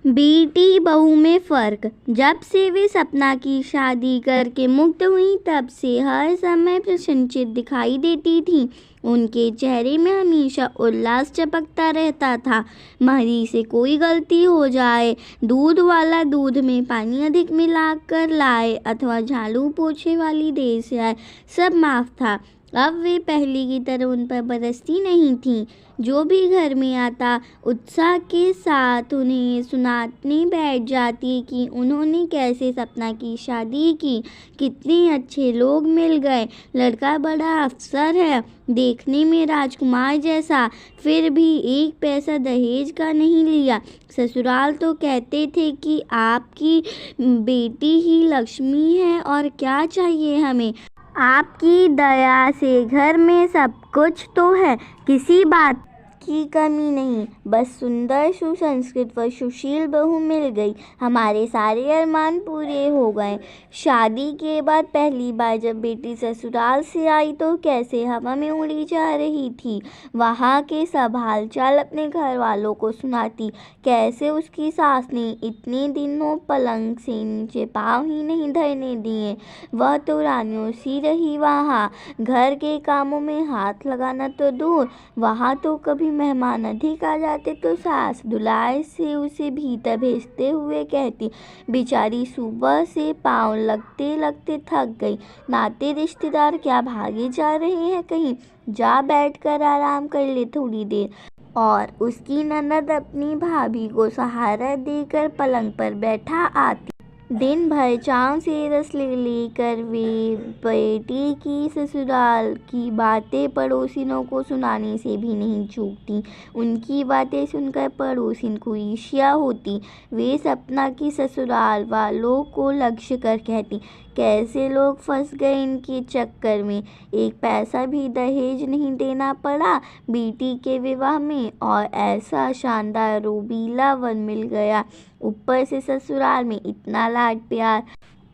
बेटी बहू में फ़र्क। जब से वे सपना की शादी करके मुक्त हुई तब से हर समय प्रसन्नचित दिखाई देती थीं। उनके चेहरे में हमेशा उल्लास चमकता रहता था। महरी से कोई गलती हो जाए, दूध वाला दूध में पानी अधिक मिलाकर लाए अथवा झाड़ू पोछे वाली देर से आए, सब माफ़ था। अब वे पहले की तरह उन पर बरसती नहीं थीं। जो भी घर में आता उत्साह के साथ उन्हें सुनाने बैठ जाती कि उन्होंने कैसे सपना की शादी की, कितने अच्छे लोग मिल गए, लड़का बड़ा अफसर है, देखने में राजकुमार जैसा, फिर भी एक पैसा दहेज का नहीं लिया। ससुराल तो कहते थे कि आपकी बेटी ही लक्ष्मी है और क्या चाहिए हमें। आपकी दया से घर में सब कुछ तो है, किसी बात की कमी नहीं। बस सुंदर, सुसंस्कृत व सुशील बहू मिल गई, हमारे सारे अरमान पूरे हो गए। शादी के बाद पहली बार जब बेटी ससुराल से आई तो कैसे हवा में उड़ी जा रही थी। वहाँ के सब हालचाल अपने घर वालों को सुनाती। कैसे उसकी सास ने इतने दिनों पलंग से नीचे पाँव ही नहीं धरने दिए। वह तो रानियों सी रही वहाँ। घर के कामों में हाथ लगाना तो दूर, वहाँ तो कभी मेहमान अधिक आ जाते तो सास दुलार से उसे भीतर भेजते हुए कहती, बेचारी सुबह से पाँव लगते लगते थक गई। नाते रिश्तेदार क्या भागे जा रहे हैं कहीं, जा बैठकर आराम कर ले थोड़ी देर। और उसकी ननद अपनी भाभी को सहारा देकर पलंग पर बैठा आती। दिन भर चाव से रस ले लेकर वे बेटी की ससुराल की बातें पड़ोसिनों को सुनाने से भी नहीं चूकती। उनकी बातें सुनकर पड़ोसिन को ईर्ष्या होती। वे सपना की ससुराल वालों को लक्ष्य कर कहती, कैसे लोग फंस गए इनके चक्कर में। एक पैसा भी दहेज नहीं देना पड़ा बेटी के विवाह में, और ऐसा शानदार रोबीला वन मिल गया, ऊपर से ससुराल में इतना लाड प्यार।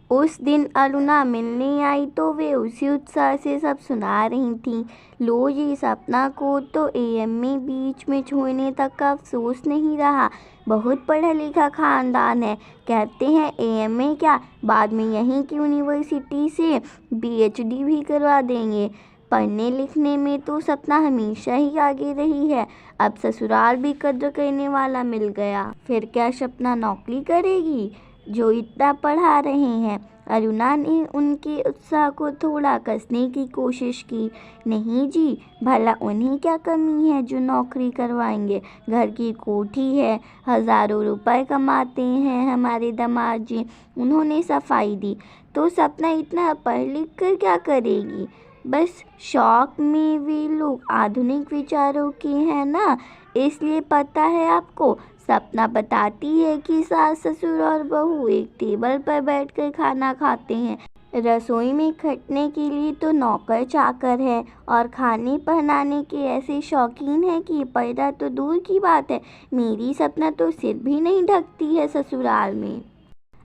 उस दिन अरुणा मिलने आई तो वे उसी उत्साह से सब सुना रही थीं। लो जी, सपना को तो एएम में बीच में छोड़ने तक का अफसोस नहीं रहा। बहुत पढ़ा लिखा खानदान है, कहते हैं एएम में क्या, बाद में यहीं की यूनिवर्सिटी से पीएचडी भी करवा देंगे। पढ़ने लिखने में तो सपना हमेशा ही आगे रही है। अब ससुराल भी कद्र करने वाला मिल गया, फिर क्या सपना नौकरी करेगी जो इतना पढ़ा रहे हैं। अरुणा ने उनके उत्साह को थोड़ा कसने की कोशिश की। नहीं जी, भला उन्हें क्या कमी है जो नौकरी करवाएंगे। घर की कोठी है, हज़ारों रुपए कमाते हैं हमारे दामाद जी, उन्होंने सफाई दी। तो सपना इतना पढ़ लिख कर क्या करेगी। बस शौक में वे लोग आधुनिक विचारों के हैं ना, इसलिए पता है आपको। सपना बताती है कि सास ससुर और बहू एक टेबल पर बैठकर खाना खाते हैं। रसोई में खटने के लिए तो नौकर चाकर है, और खाने पहनाने के ऐसे शौकीन हैं कि पर्दा तो दूर की बात है, मेरी सपना तो सिर भी नहीं ढकती है ससुराल में।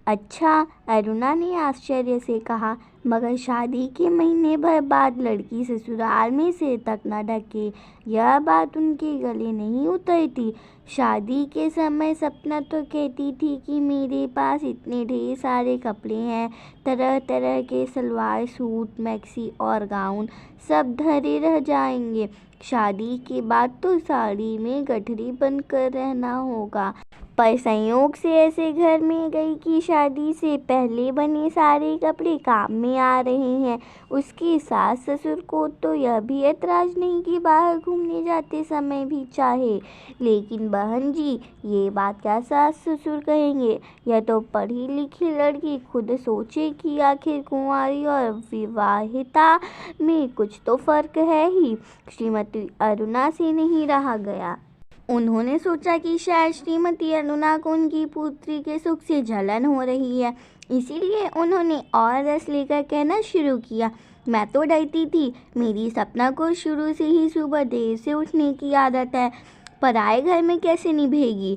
अच्छा, अरुणा ने आश्चर्य से कहा, मगर शादी के महीने भर बाद लड़की ससुराल में सिर तक न ढके, यह बात उनके गले नहीं उतरती। शादी के समय सपना तो कहती थी कि मेरे पास इतने ढेर सारे कपड़े हैं, तरह तरह के सलवार सूट, मैक्सी और गाउन, सब धरे रह जाएंगे। शादी के बाद तो साड़ी में गठरी बनकर रहना होगा। पर संयोग से ऐसे घर में गई कि शादी से पहले बने सारे कपड़े काम में आ रहे हैं। उसकी सास ससुर को तो यह भी ऐतराज नहीं कि बाहर घूमने जाते समय भी चाहे, लेकिन बहन जी, ये बात क्या सास ससुर कहेंगे। यह तो पढ़ी लिखी लड़की खुद सोचे कि आखिर कुंवारी और विवाहिता में कुछ तो फर्क है ही। श्रीमती अरुणा से नहीं रहा गया। उन्होंने सोचा कि शायद श्रीमती अरुणा को उनकी पुत्री के सुख से जलन हो रही है, इसीलिए उन्होंने और रस लेकर कहना शुरू किया, मैं तो डरती थी, मेरी सपना को शुरू से ही सुबह देर से उठने की आदत है, पराए घर में कैसे निभेगी।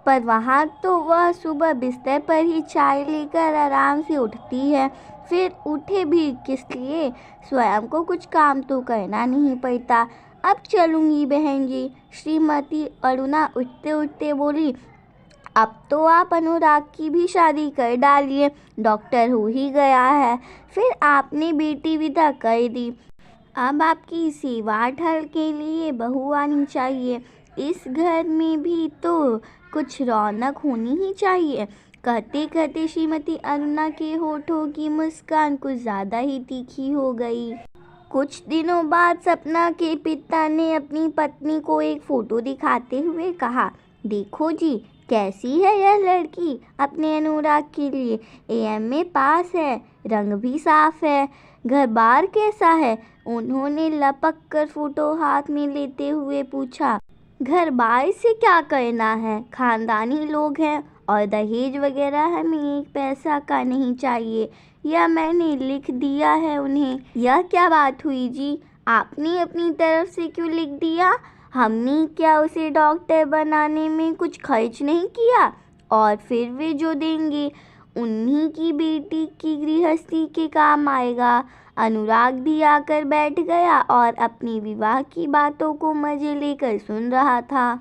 पर वहाँ तो वह सुबह बिस्तर पर ही चाय लेकर आराम से उठती है, फिर उठे भी किस लिए, स्वयं को कुछ काम तो करना नहीं पड़ता। अब चलूँगी बहन जी। श्रीमती अरुणा उठते उठते बोली, अब तो आप अनुराग की भी शादी कर डालिए, डॉक्टर हो ही गया है। फिर आपने बेटी विदा कर दी, अब आपकी सेवा ढल के लिए बहू आनी चाहिए। इस घर में भी तो कुछ रौनक होनी ही चाहिए। कहते कहते श्रीमती अरुणा के होठों की मुस्कान कुछ ज़्यादा ही तीखी हो गई। कुछ दिनों बाद सपना के पिता ने अपनी पत्नी को एक फ़ोटो दिखाते हुए कहा, देखो जी, कैसी है यह लड़की अपने अनुराग के लिए। एएमए पास है, रंग भी साफ है, घर बार कैसा है। उन्होंने लपक कर फ़ोटो हाथ में लेते हुए पूछा, घर बार से क्या करना है, खानदानी लोग हैं और दहेज वगैरह हमें एक पैसा का नहीं चाहिए, यह मैंने लिख दिया है उन्हें। यह क्या बात हुई जी, आपने अपनी तरफ से क्यों लिख दिया? हमने क्या उसे डॉक्टर बनाने में कुछ खर्च नहीं किया? और फिर वे जो देंगे उन्हीं की बेटी की गृहस्थी के काम आएगा। अनुराग भी आकर बैठ गया और अपनी विवाह की बातों को मजे लेकर सुन रहा था।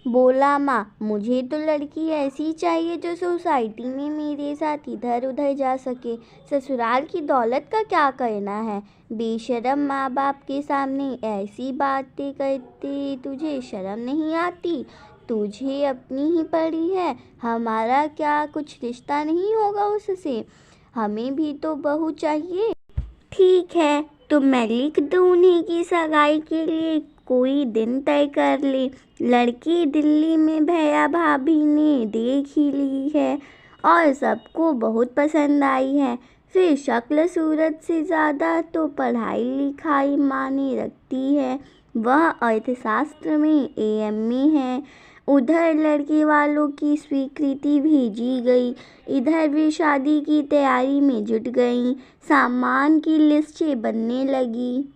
बोला, माँ, मुझे तो लड़की ऐसी चाहिए जो सोसाइटी में मेरे साथ इधर उधर जा सके। ससुराल की दौलत का क्या करना है? बेशरम माँ बाप के सामने ऐसी बातें करते तुझे शर्म नहीं आती? तुझे अपनी ही पड़ी है, हमारा क्या कुछ रिश्ता नहीं होगा उससे? हमें भी तो बहू चाहिए। ठीक है, तो मैं लिख दूँ उन्हीं की सगाई के लिए कोई दिन तय कर ले। लड़की दिल्ली में भैया भाभी ने देख ही ली है और सबको बहुत पसंद आई है। फिर शक्ल सूरत से ज़्यादा तो पढ़ाई लिखाई मायने रखती है। वह अर्थशास्त्र में एएमए है। उधर लड़के वालों की स्वीकृति भेजी गई, इधर भी शादी की तैयारी में जुट गईं। सामान की लिस्टें बनने लगी।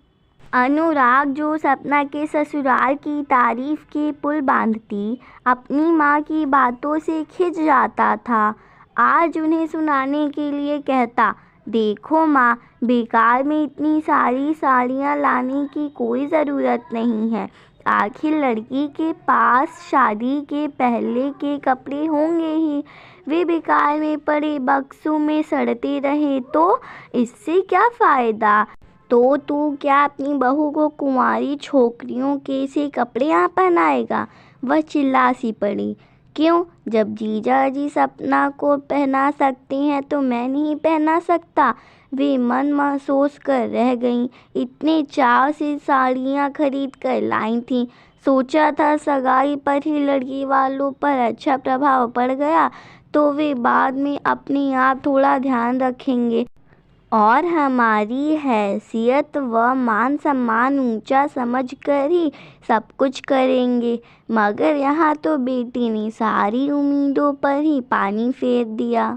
अनुराग, जो सपना के ससुराल की तारीफ के पुल बांधती, अपनी माँ की बातों से खिंच जाता था, आज उन्हें सुनाने के लिए कहता, देखो माँ, बेकार में इतनी सारी साड़ियाँ लाने की कोई ज़रूरत नहीं है। आखिर लड़की के पास शादी के पहले के कपड़े होंगे ही, वे बेकार में पड़े बक्सों में सड़ते रहे तो इससे क्या फ़ायदा। तो तू क्या अपनी बहू को कुंवारी छोकरियों के से कपड़े यहाँ पहनाएगा? वह चिल्ला सी पड़ी, क्यों, जब जीजा जी सपना को पहना सकते हैं तो मैं नहीं पहना सकता? वे मन महसूस कर रह गईं। इतने चाव से साड़ियाँ खरीद कर लाई थीं। सोचा था सगाई पर ही लड़की वालों पर अच्छा प्रभाव पड़ गया तो वे बाद में अपने आप थोड़ा ध्यान रखेंगे और हमारी हैसियत व मान सम्मान ऊंचा समझकर ही सब कुछ करेंगे। मगर यहाँ तो बेटी ने सारी उम्मीदों पर ही पानी फेर दिया।